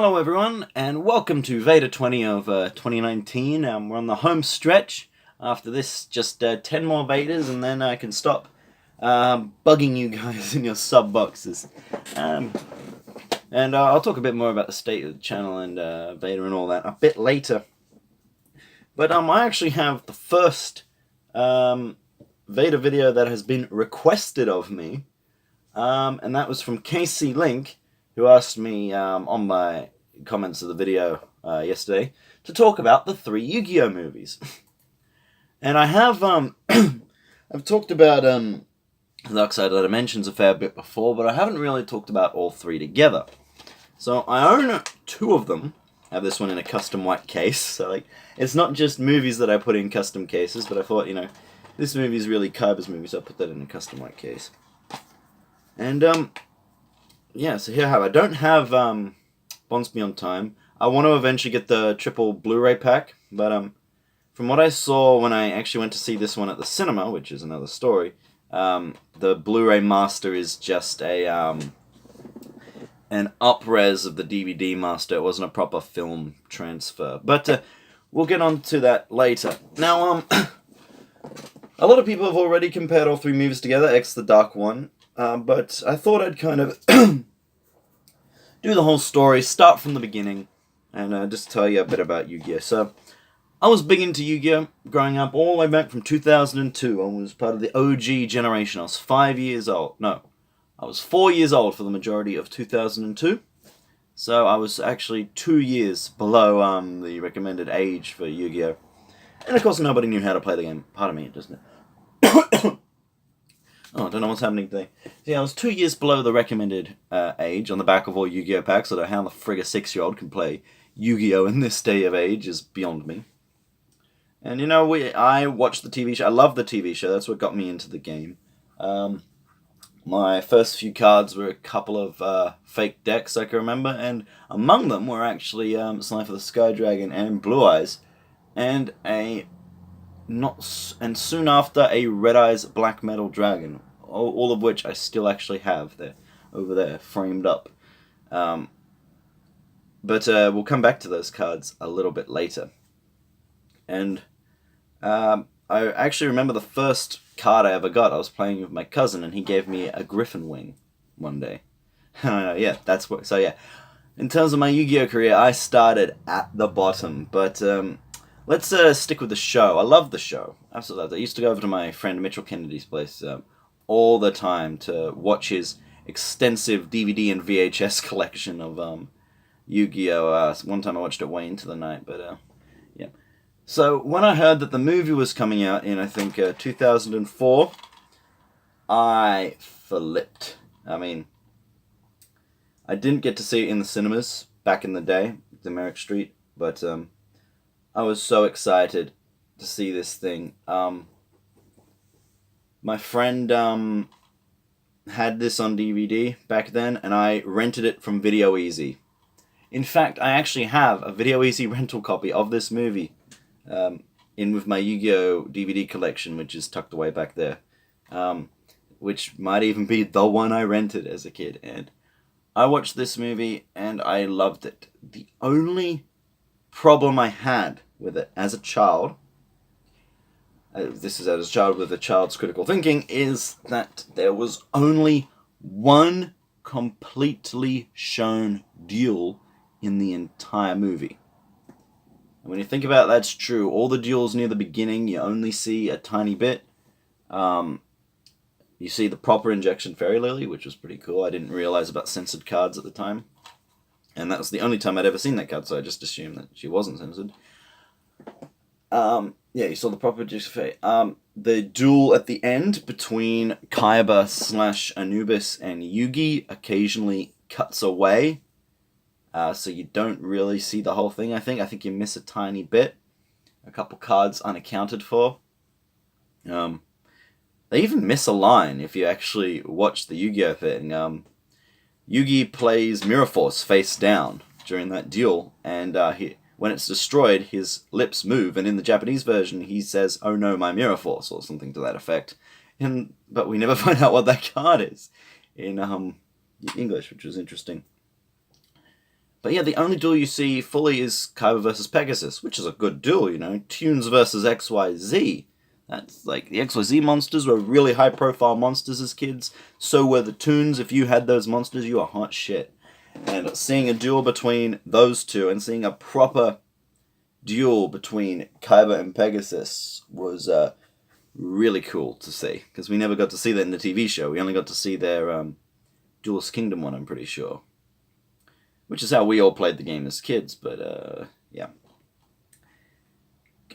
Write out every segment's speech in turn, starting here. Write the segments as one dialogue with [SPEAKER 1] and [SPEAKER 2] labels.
[SPEAKER 1] Hello everyone, and welcome to VEDA 20 of 2019. We're on the home stretch. After this, just 10 more VEDAs, and then I can stop bugging you guys in your sub boxes. And I'll talk a bit more about the state of the channel and VEDA and all that a bit later. But I actually have the first VEDA video that has been requested of me, and that was from KC Link, who asked me on my comments of the video yesterday to talk about the 3 Yu-Gi-Oh movies. And I have I've talked about Dark Side of Dimensions a fair bit before, but I haven't really talked about all 3 together. So I own 2 of them. I have this one in a custom white case, so like it's not just movies that I put in custom cases, but I thought, this movie is really Kaiba's movie, so I put that in a custom white case. And yeah, so here I have. I don't have Bonds Beyond Time. I want to eventually get the triple Blu-ray pack, but from what I saw when I actually went to see this one at the cinema, which is another story, the Blu-ray master is just an up-res of the DVD master. It wasn't a proper film transfer. But we'll get on to that later. Now, a lot of people have already compared all 3 movies together, X the Dark One. But I thought I'd kind of do the whole story, start from the beginning, and just tell you a bit about Yu-Gi-Oh! So, I was big into Yu-Gi-Oh! Growing up all the way back from 2002. I was part of the OG generation. I was 5 years old. No, I was 4 years old for the majority of 2002. So I was actually 2 years below the recommended age for Yu-Gi-Oh! And of course nobody knew how to play the game. Pardon me, doesn't it? Oh, I don't know what's happening today. Yeah, I was 2 years below the recommended age on the back of all Yu-Gi-Oh! Packs, so how the frig a 6-year-old can play Yu-Gi-Oh! In this day of age is beyond me. And I watched the TV show. I love the TV show. That's what got me into the game. My first few cards were a couple of fake decks I can remember, and among them were actually Slifer the Sky Dragon and Blue Eyes, and soon after a Red Eyes Black Metal Dragon, all of which I still actually have there, over there, framed up. But we'll come back to those cards a little bit later. And I actually remember the first card I ever got. I was playing with my cousin, and he gave me a Griffin Wing one day. Yeah, that's what. So yeah, in terms of my Yu-Gi-Oh career, I started at the bottom, but let's stick with the show. I love the show. Absolutely love it. I used to go over to my friend Mitchell Kennedy's place all the time to watch his extensive DVD and VHS collection of Yu-Gi-Oh! One time I watched it way into the night, but yeah. So when I heard that the movie was coming out in, I think, 2004, I flipped. I mean, I didn't get to see it in the cinemas back in the day, the Merrick Street, but I was so excited to see this thing. My friend had this on DVD back then, and I rented it from Video Easy. In fact, I actually have a Video Easy rental copy of this movie in with my Yu-Gi-Oh! DVD collection, which is tucked away back there, which might even be the one I rented as a kid. And I watched this movie, and I loved it. The only problem I had with it as a child, this is as a child with a child's critical thinking, is that there was only one completely shown duel in the entire movie. And when you think about it, that's true. All the duels near the beginning, you only see a tiny bit. You see the proper Injection Fairy Lily, which was pretty cool. I didn't realize about censored cards at the time. And that was the only time I'd ever seen that card, so I just assumed that she wasn't censored. Yeah, you saw the proper Injection Fairy. The duel at the end between Kaiba / Anubis and Yugi occasionally cuts away. So you don't really see the whole thing, I think. I think you miss a tiny bit. A couple cards unaccounted for. They even miss a line if you actually watch the Yu-Gi-Oh! Thing. Yugi plays Mirror Force face down during that duel, and when it's destroyed, his lips move, and in the Japanese version, he says, "Oh no, my Mirror Force," or something to that effect. But we never find out what that card is in English, which was interesting. But yeah, the only duel you see fully is Kaiba versus Pegasus, which is a good duel, you know. Tunes versus XYZ. That's like, the XYZ monsters were really high-profile monsters as kids. So were the Toons. If you had those monsters, you were hot shit. And seeing a duel between those two, and seeing a proper duel between Kaiba and Pegasus was really cool to see. Because we never got to see that in the TV show. We only got to see their Duelist Kingdom one, I'm pretty sure. Which is how we all played the game as kids, but yeah.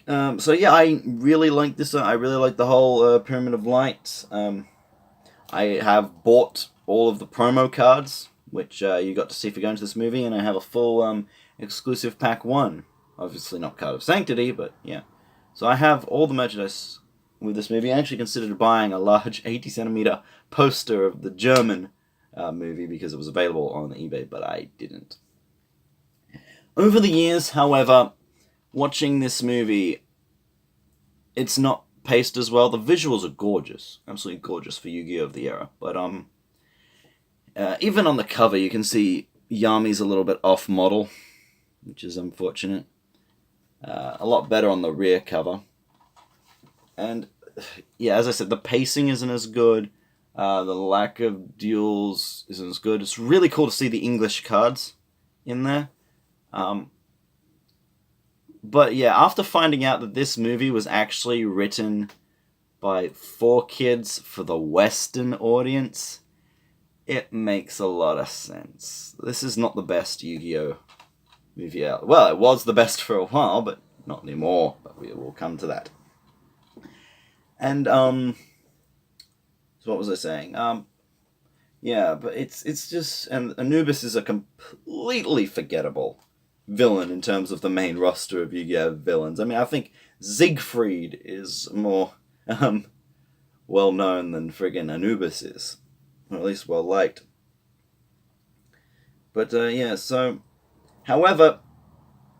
[SPEAKER 1] So yeah, I really like this. I really like the whole Pyramid of Light. I have bought all of the promo cards, which you got to see if you go into this movie, and I have a full exclusive pack 1. Obviously not Card of Sanctity, but yeah. So I have all the merchandise with this movie. I actually considered buying a large 80cm poster of the German movie because it was available on eBay, but I didn't. Over the years, however, watching this movie, it's not paced as well. The visuals are gorgeous, absolutely gorgeous for Yu-Gi-Oh! Of the era. But even on the cover, you can see Yami's a little bit off model, which is unfortunate. A lot better on the rear cover. And yeah, as I said, the pacing isn't as good. The lack of duels isn't as good. It's really cool to see the English cards in there. But yeah, after finding out that this movie was actually written by 4 kids for the Western audience, it makes a lot of sense. This is not the best Yu-Gi-Oh! Movie out. Well, it was the best for a while, but not anymore. But we will come to that. And, so what was I saying? Yeah, but it's just... And Anubis is a completely forgettable villain in terms of the main roster of Yu-Gi-Oh! Villains. I mean, I think Siegfried is more well-known than friggin' Anubis is. Or at least well-liked. But, yeah, so... However,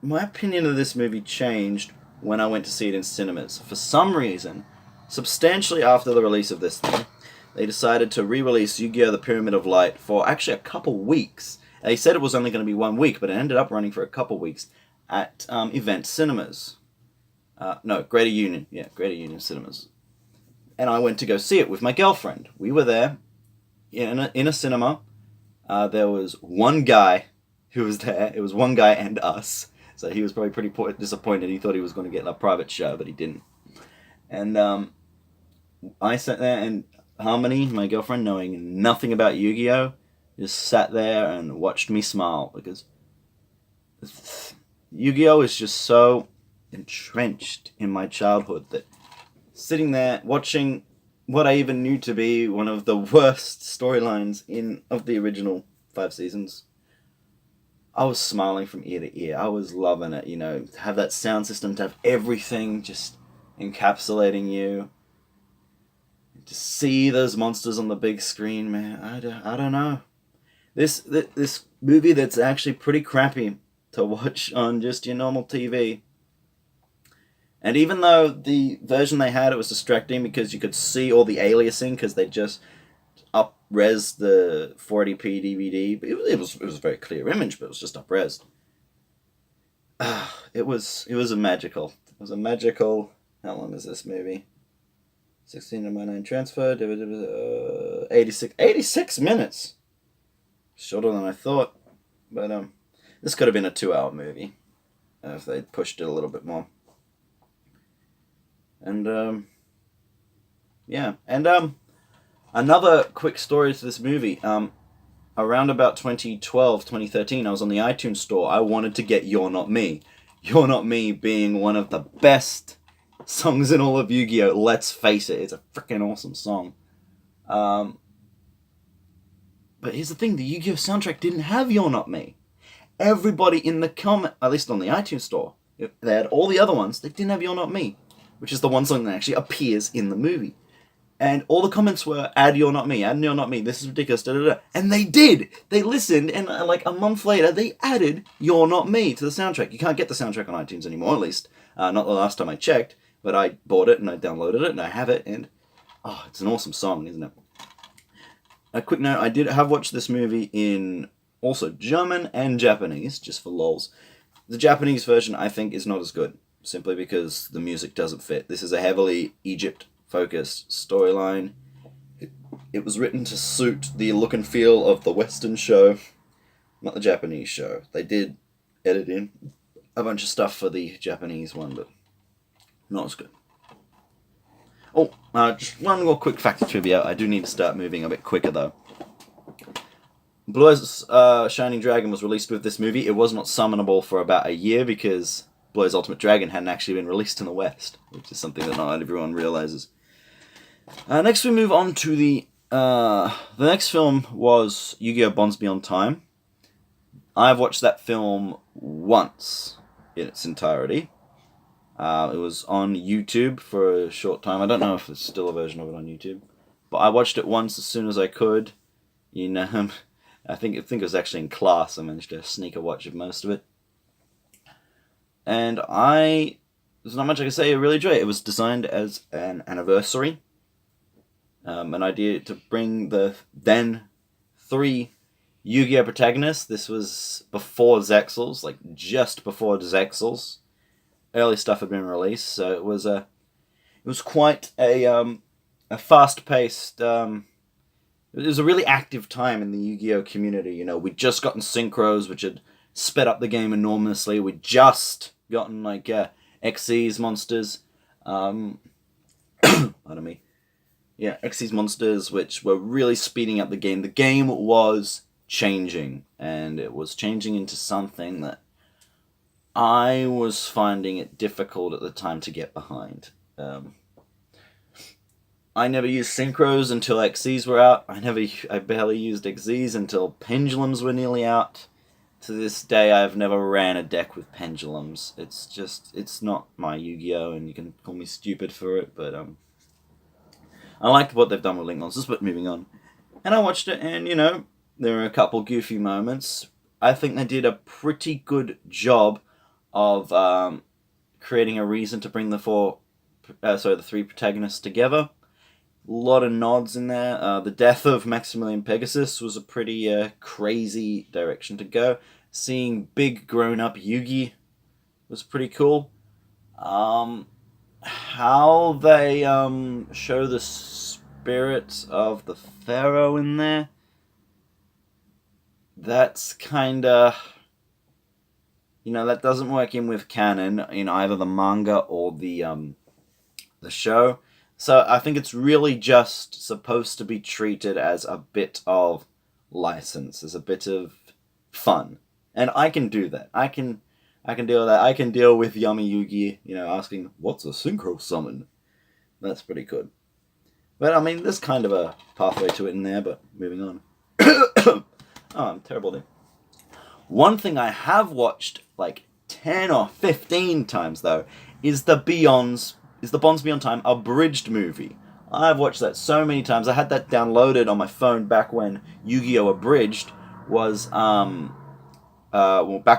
[SPEAKER 1] my opinion of this movie changed when I went to see it in cinemas. For some reason, substantially after the release of this thing, they decided to re-release Yu-Gi-Oh! The Pyramid of Light for actually a couple weeks. They said it was only going to be 1 week, but it ended up running for a couple weeks at Event Cinemas. No, Greater Union. Yeah, Greater Union Cinemas. And I went to go see it with my girlfriend. We were there in a cinema. There was one guy who was there. It was one guy and us. So he was probably pretty disappointed. He thought he was going to get a private show, but he didn't. And I sat there, and Harmony, my girlfriend, knowing nothing about Yu-Gi-Oh!, just sat there and watched me smile, because Yu-Gi-Oh! Is just so entrenched in my childhood that sitting there watching what I even knew to be one of the worst storylines of the original 5 seasons, I was smiling from ear to ear. I was loving it, you know, to have that sound system, to have everything just encapsulating you. To see those monsters on the big screen, man, I don't know. This movie that's actually pretty crappy to watch on just your normal TV. And even though the version they had, it was distracting because you could see all the aliasing because they just up-res the 480p DVD. It was a very clear image, but it was just up-res. It was a magical. It was a magical... How long is this movie? 16:09 transfer. 86 minutes. Shorter than I thought. But this could have been a 2-hour movie if they'd pushed it a little bit more. And yeah. And another quick story to this movie. Around about 2012, 2013, I was on the iTunes store. I wanted to get You're Not Me. You're Not Me being one of the best songs in all of Yu-Gi-Oh! Let's face it, it's a freaking awesome song. But here's the thing, the Yu-Gi-Oh! Soundtrack didn't have You're Not Me. Everybody in the comment, at least on the iTunes store, they had all the other ones, they didn't have You're Not Me, which is the one song that actually appears in the movie. And all the comments were, add You're Not Me, add You're Not Me, this is ridiculous, da da da. And they did! They listened, and like a month later, they added You're Not Me to the soundtrack. You can't get the soundtrack on iTunes anymore, at least. Not the last time I checked. But I bought it, and I downloaded it, and I have it, and... it's an awesome song, isn't it? A quick note, I did have watched this movie in also German and Japanese, just for lols. The Japanese version, I think, is not as good, simply because the music doesn't fit. This is a heavily Egypt-focused storyline. It was written to suit the look and feel of the Western show, not the Japanese show. They did edit in a bunch of stuff for the Japanese one, but not as good. Oh, just one more quick fact of trivia. I do need to start moving a bit quicker, though. Blue Eyes Shining Dragon was released with this movie. It was not summonable for about a year because Blue Eyes Ultimate Dragon hadn't actually been released in the West, which is something that not everyone realizes. Next we move on to the next film was Yu-Gi-Oh! Bonds Beyond Time. I've watched that film once in its entirety. It was on YouTube for a short time. I don't know if there's still a version of it on YouTube, but I watched it once as soon as I could. I think it was actually in class. I managed to sneak a watch of most of it, and there's not much I can say. I really enjoyed it. It was designed as an anniversary, an idea to bring the then 3 Yu-Gi-Oh! Protagonists. This was before Zexals, like just before Zexals. Early stuff had been released, so it was quite a fast-paced. It was a really active time in the Yu-Gi-Oh! Community. We'd just gotten synchros, which had sped up the game enormously. We'd just gotten Xyz monsters. Pardon me. Yeah, Xyz monsters, which were really speeding up the game. The game was changing, and it was changing into something that I was finding it difficult at the time to get behind. I never used synchros until Xyz were out. I barely used Xyz until pendulums were nearly out. To this day, I've never ran a deck with pendulums. It's not my Yu-Gi-Oh! And you can call me stupid for it, but I liked what they've done with Link Monsters, but moving on. And I watched it, and there were a couple goofy moments. I think they did a pretty good job of creating a reason to bring the 3 protagonists together. A lot of nods in there. The death of Maximilian Pegasus was a pretty crazy direction to go. Seeing big grown-up Yugi was pretty cool. How they show the spirit of the Pharaoh in there, that's kinda... that doesn't work in with canon in either the manga or the show. So I think it's really just supposed to be treated as a bit of license, as a bit of fun. And I can do that. I can deal with that. I can deal with Yummy Yugi, asking, what's a synchro summon? That's pretty good. But, there's kind of a pathway to it in there, but moving on. Oh, I'm terrible there. One thing I have watched, 10 or 15 times, though, is the Bonds Beyond Time abridged movie. I've watched that so many times. I had that downloaded on my phone back when Yu-Gi-Oh! Abridged was, back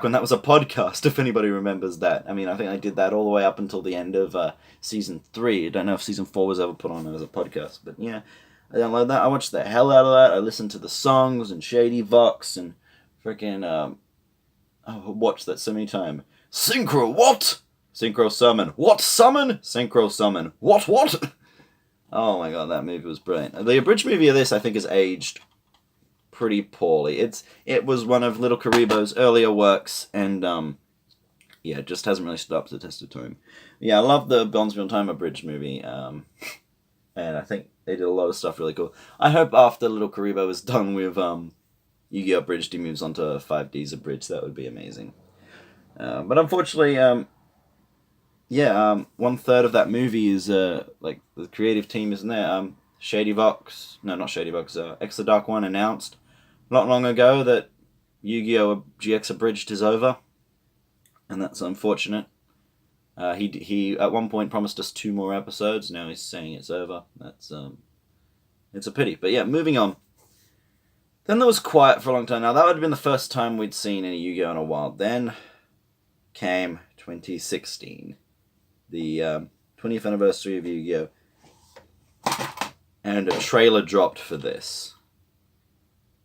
[SPEAKER 1] when that was a podcast, if anybody remembers that. I think I did that all the way up until the end of Season 3. I don't know if Season 4 was ever put on as a podcast, but yeah, I downloaded that. I watched the hell out of that. I listened to the songs and Shady Vox and freaking, I watched that so many times. Synchro, what? Synchro summon. What summon? Synchro summon. What? Oh my god, that movie was brilliant. The abridged movie of this, I think, has aged pretty poorly. It was one of Little Karibo's earlier works, and it just hasn't really stood up to the test of time. Yeah, I love the Bonds Beyond Time abridged movie, and I think they did a lot of stuff really cool. I hope after Little Karibo is done with Yu-Gi-Oh! Abridged, he moves on to 5D's abridged. That would be amazing. But unfortunately, 1/3 of that movie is the creative team isn't there. Shady Vox, no, not Shady Vox. X the Dark One announced not long ago that Yu-Gi-Oh! GX Abridged is over, and that's unfortunate. He at one point promised us 2 more episodes. Now he's saying it's over. That's it's a pity. But yeah, moving on. Then there was quiet for a long time. Now that would have been the first time we'd seen any Yu-Gi-Oh! In a while. Then came 2016. The 20th anniversary of Yu-Gi-Oh! And a trailer dropped for this.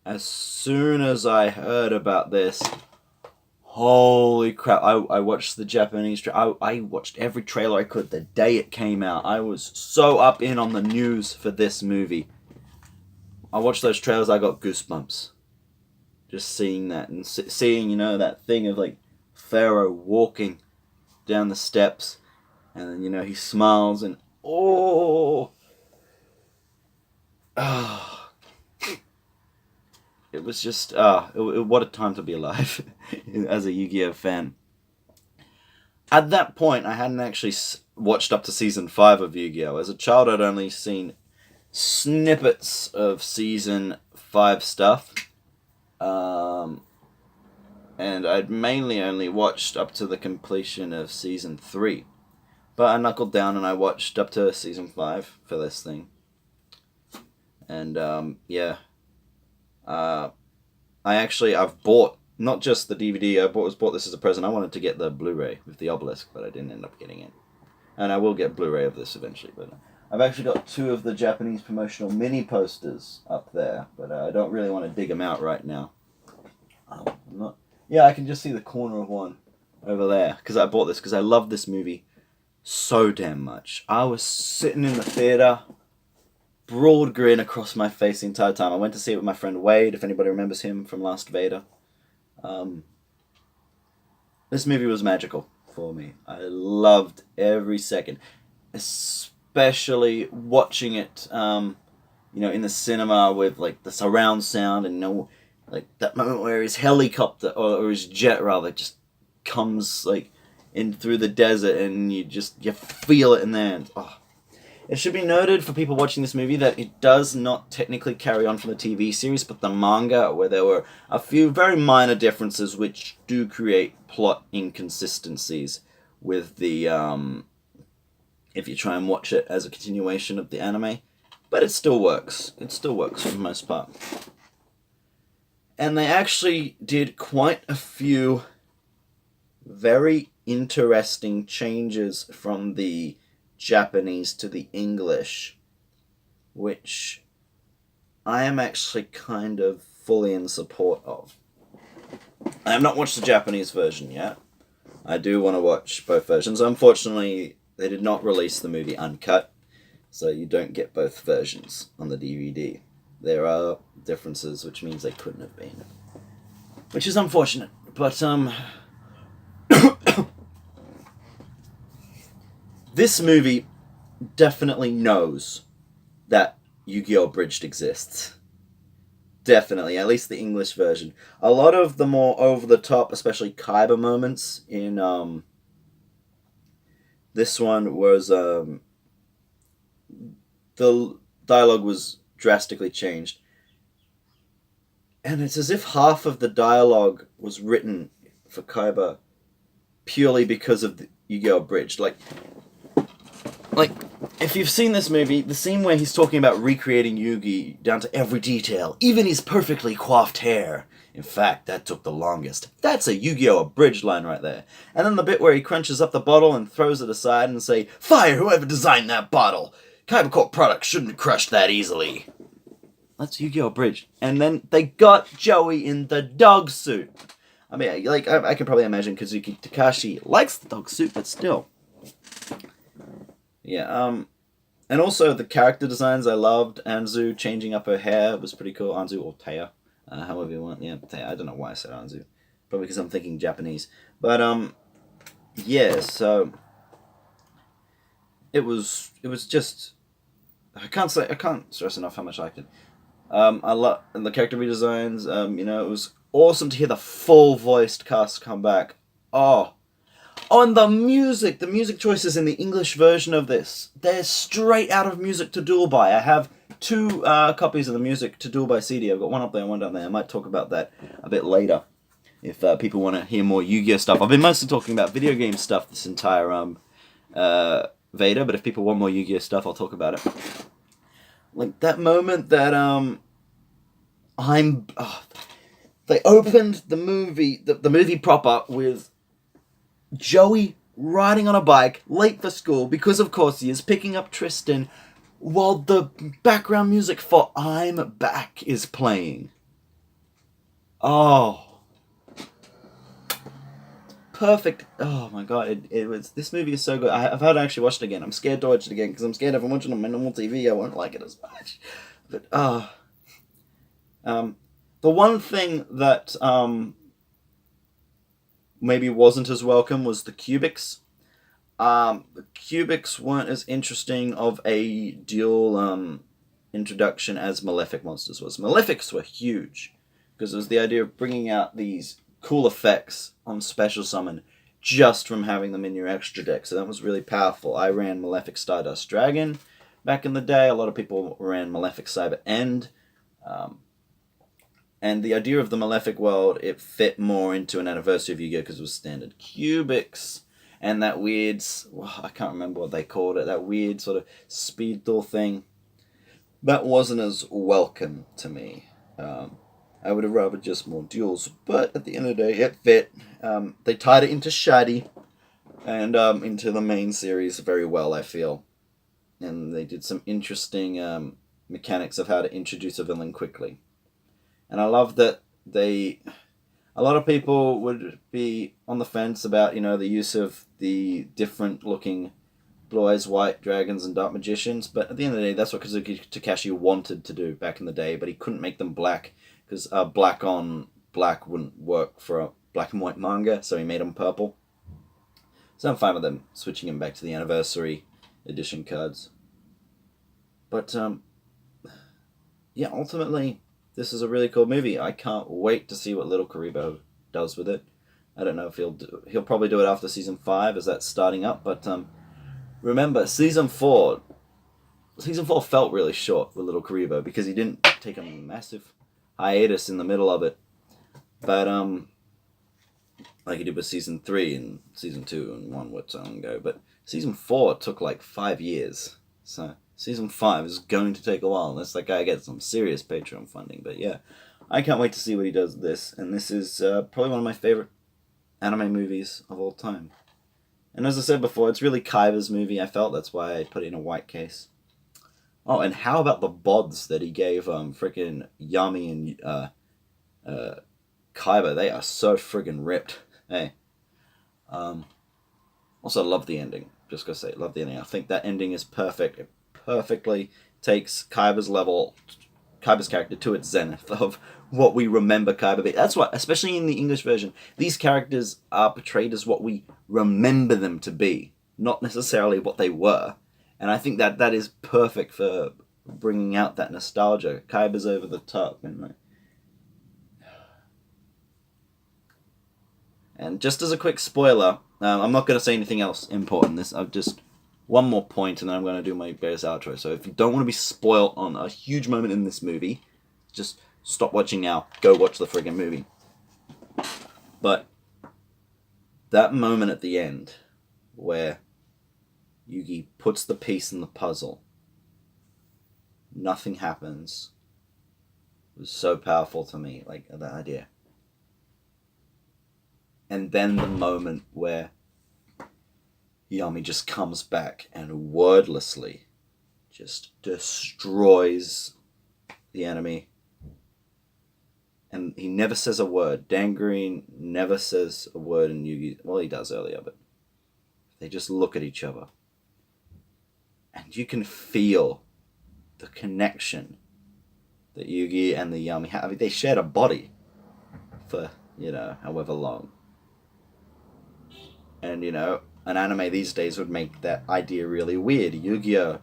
[SPEAKER 1] as soon as I heard about this, holy crap, I watched the Japanese I watched every trailer I could the day it came out. I was so up in on the news for this movie. I watched those trailers, I got goosebumps. Just seeing that and seeing, you know, that thing of like Pharaoh walking down the steps, and then, you know, he smiles and oh, it was just what a time to be alive as a Yu-Gi-Oh fan. At that point, I hadn't actually watched up to season 5 of Yu-Gi-Oh. As a child, I'd only seen snippets of season 5 stuff. And I'd mainly only watched up to the completion of season 3. But I knuckled down and I watched up to season 5 for this thing. And, I've bought, not just the DVD, I bought this as a present. I wanted to get the Blu-ray with the obelisk, but I didn't end up getting it. And I will get Blu-ray of this eventually, but I've actually got 2 of the Japanese promotional mini posters up there, but I don't really want to dig them out right now. I can just see the corner of one over there, because I bought this because I love this movie so damn much. I was sitting in the theater, broad grin across my face the entire time. I went to see it with my friend Wade, if anybody remembers him from last VEDA. This movie was magical for me. I loved every second, especially watching it, in the cinema with like the surround sound, and like that moment where his helicopter or his jet rather just comes like in through the desert, and you feel it in there. And, It should be noted for people watching this movie that it does not technically carry on from the TV series, but the manga, where there were a few very minor differences which do create plot inconsistencies with the, if you try and watch it as a continuation of the anime. But it still works. It still works for the most part. And they actually did quite a few very interesting changes from the Japanese to the English, which I am actually kind of fully in support of. I have not watched the Japanese version yet. I do want to watch both versions. Unfortunately, they did not release the movie uncut, so you don't get both versions on the DVD. There are differences, which means they couldn't have been, which is unfortunate. But this movie definitely knows that Yu-Gi-Oh! Bridged exists. Definitely, at least the English version. A lot of the more over-the-top, especially Kaiba moments in this one was the dialogue was drastically changed. And it's as if half of the dialogue was written for Kaiba purely because of the Yu-Gi-Oh! Bridged. Like, if you've seen this movie, the scene where he's talking about recreating Yugi down to every detail, even his perfectly coiffed hair. In fact, that took the longest. That's a Yu-Gi-Oh! Abridged line right there. And then the bit where he crunches up the bottle and throws it aside and say, "Fire whoever designed that bottle! Kaiba Corp products shouldn't have crushed that easily." That's Yu-Gi-Oh! Abridged. And then they got Joey in the dog suit. I mean, like, I can probably imagine Kazuki Takashi likes the dog suit, but still. Yeah, and also the character designs I loved. Anzu changing up her hair was pretty cool. Anzu or Taya, however you want. Yeah, Taya. I don't know why I said Anzu. Probably because I'm thinking Japanese. But, yeah, so it was just, I can't stress enough how much I liked it. I love the character redesigns. It was awesome to hear the full voiced cast come back. And the music choices in the English version of this, they're straight out of Music to Duel By. I have 2 copies of the Music to Duel By CD. I've got one up there and one down there. I might talk about that a bit later if people want to hear more Yu-Gi-Oh! Stuff. I've been mostly talking about video game stuff this entire VEDA, but if people want more Yu-Gi-Oh! Stuff, I'll talk about it. Like that moment that they opened the movie, the movie proper, with Joey riding on a bike, late for school, because of course he is, picking up Tristan, while the background music for I'm Back is playing. Oh, perfect. Oh my god, it was. This movie is so good. I've had to actually watch it again. I'm scared to watch it again because I'm scared if I'm watching it on my normal TV, I won't like it as much. But um, the one thing that maybe wasn't as welcome was the cubics. The cubics weren't as interesting of a dual introduction as Malefic monsters was. Malefics were huge because it was the idea of bringing out these cool effects on special summon just from having them in your extra deck. So that was really powerful. I ran Malefic Stardust Dragon back in the day. A lot of people ran Malefic Cyber End. Um, and the idea of the Malefic world, it fit more into an anniversary of Yu-Gi-Oh! Because it was standard cubics and that weird, well, I can't remember what they called it, that weird sort of speed door thing. That wasn't as welcome to me. I would have rather just more duels, but at the end of the day, it fit. They tied it into Shady and into the main series very well, I feel. And they did some interesting mechanics of how to introduce a villain quickly. And I love that they. A lot of people would be on the fence about, the use of the different looking Blue Eyes White Dragons and Dark Magicians, but at the end of the day, that's what Kazuki Takashi wanted to do back in the day, but he couldn't make them black because black on black wouldn't work for a black and white manga, so he made them purple. So I'm fine with them switching him back to the anniversary edition cards. But yeah, ultimately, this is a really cool movie. I can't wait to see what Little Karibo does with it. I don't know if he'll probably do it after season 5 as that's starting up, but remember season 4 felt really short with Little Karibo because he didn't take a massive hiatus in the middle of it. But like he did with season 3 and season 2 and 1 what time ago, but season 4 took like 5 years. So season 5 is going to take a while unless that guy gets some serious Patreon funding. But yeah, I can't wait to see what he does with this. And this is probably one of my favorite anime movies of all time. And as I said before, it's really Kaiba's movie, I felt. That's why I put it in a white case. Oh, and how about the bods that he gave freaking Yami and Kaiba? They are so friggin' ripped. Hey. Also, love the ending. Just gotta say, love the ending. I think that ending is perfect. It perfectly takes Kaiba's character to its zenith of what we remember Kaiba be. That's what, especially in the English version, these characters are portrayed as what we remember them to be, not necessarily what they were. And I think that is perfect for bringing out that nostalgia. Kaiba's over the top and just as a quick spoiler, I'm not going to say anything else important. I've just one more point, and then I'm going to do my best outro. So if you don't want to be spoiled on a huge moment in this movie, just stop watching now. Go watch the friggin' movie. But that moment at the end, where Yugi puts the piece in the puzzle, nothing happens, was so powerful to me. Like that idea. And then the moment where Yami just comes back and wordlessly just destroys the enemy. And he never says a word. Dangreen never says a word in Yugi. Well, he does earlier, but they just look at each other. And you can feel the connection that Yugi and the Yami have. I mean, they shared a body for, however long. And, an anime these days would make that idea really weird. Yu-Gi-Oh!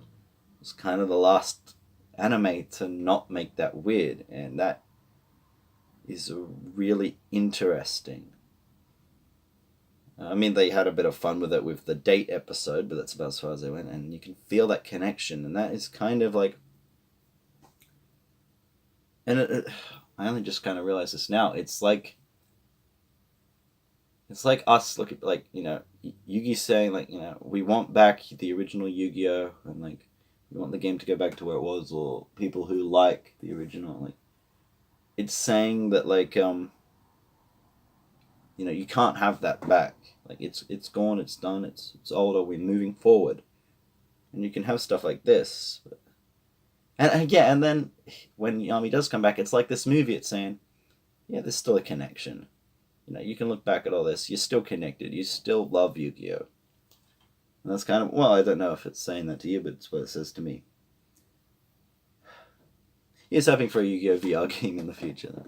[SPEAKER 1] Was kind of the last anime to not make that weird. And that is really interesting. I mean, they had a bit of fun with it with the date episode, but that's about as far as they went. And you can feel that connection. And that is kind of like... And I only just kind of realized this now. It's like us looking, like, Yugi saying, like, we want back the original Yu-Gi-Oh! And, like, we want the game to go back to where it was, or people who like the original, like, it's saying that, like, you can't have that back. Like, it's gone, it's done, it's older, we're moving forward. And you can have stuff like this. And yeah, and then when Yami does come back, it's like this movie, it's saying, yeah, there's still a connection. You know, you can look back at all this. You're still connected. You still love Yu-Gi-Oh! And that's kind of, well, I don't know if it's saying that to you, but it's what it says to me. He's hoping for a Yu-Gi-Oh! VR game in the future.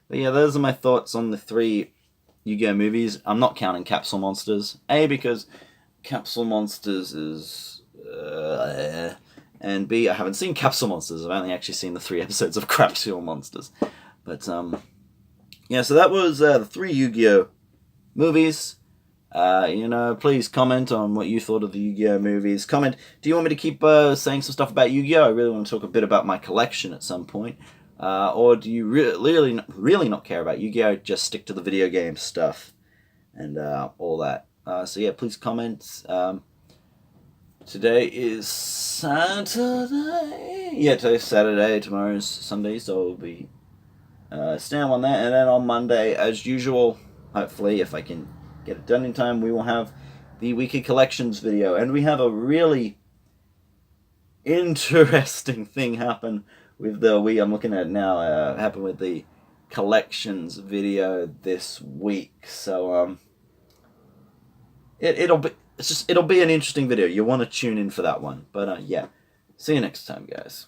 [SPEAKER 1] But yeah, those are my thoughts on the 3 Yu-Gi-Oh! Movies. I'm not counting Capsule Monsters. A, because Capsule Monsters is... and B, I haven't seen Capsule Monsters. I've only actually seen the 3 episodes of Capsule Monsters. But, yeah, so that was the 3 Yu-Gi-Oh! Movies. You know, please comment on what you thought of the Yu-Gi-Oh! Movies. Comment, do you want me to keep saying some stuff about Yu-Gi-Oh! I really want to talk a bit about my collection at some point. Or do you really not care about Yu-Gi-Oh! Just stick to the video game stuff and all that. So yeah, please comment. Today is Saturday. Yeah, today's Saturday. Tomorrow's Sunday, so I'll be staying on that. And then on Monday, as usual, hopefully, if I can get it done in time, we will have the Weekly Collections video. And we have a really interesting thing happen with the I'm looking at it now, happen with the collections video this week. So it'll be an interesting video. You'll want to tune in for that one. But yeah, see you next time, guys.